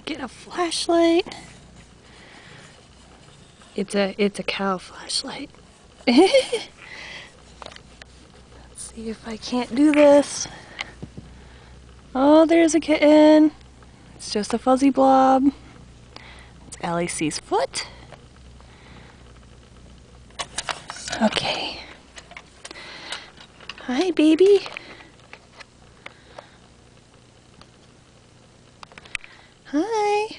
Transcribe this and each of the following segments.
Get a flashlight. It's a cow flashlight. Let's see if I can't do this. Oh, there's a kitten. It's just a fuzzy blob. It's LAC's foot. Okay. Hi, baby. Hi.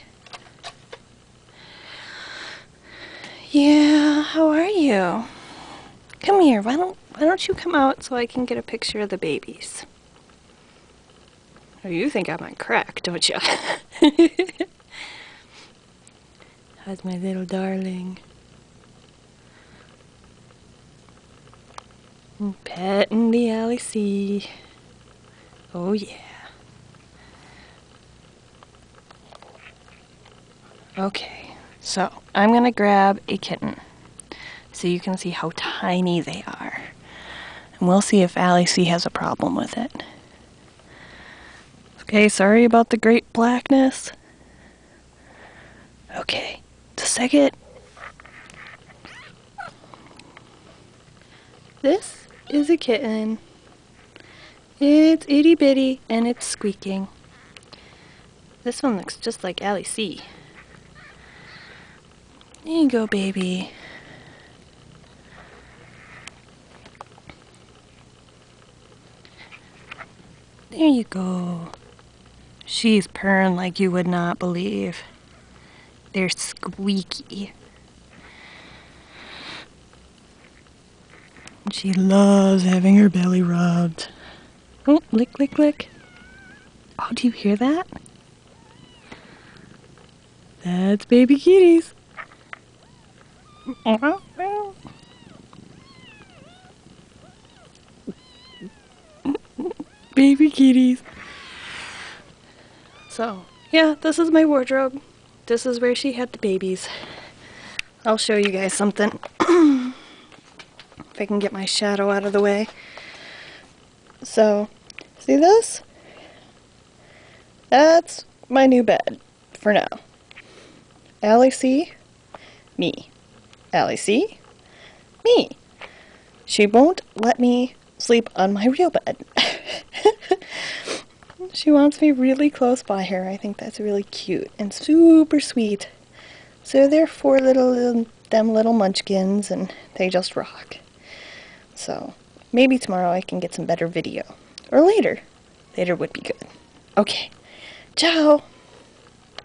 Yeah, how are you? Come here. Why don't you come out so I can get a picture of the babies? Oh, you think I'm on crack, don't you? How's my little darling? I'm petting the LAC. Oh yeah. Okay, so I'm gonna grab a kitten so you can see how tiny they are. And we'll see if LAC has a problem with it. Okay, sorry about the great blackness. Okay, just a second. This is a kitten. It's itty bitty and it's squeaking. This one looks just like LAC. There you go, baby. There you go. She's purring like you would not believe. They're squeaky. She loves having her belly rubbed. Oh, lick, lick, lick. Oh, do you hear that? That's baby kitties. Baby kitties. So, yeah, this is my wardrobe. This is where she had the babies. I'll show you guys something. If I can get my shadow out of the way. So, see this? That's my new bed for now. LAC, me. LAC, me. She won't let me sleep on my real bed. She wants me really close by her. I think that's really cute and super sweet. So they're four little munchkins and they just rock. So maybe tomorrow I can get some better video. Or later. Later would be good. Okay. Ciao!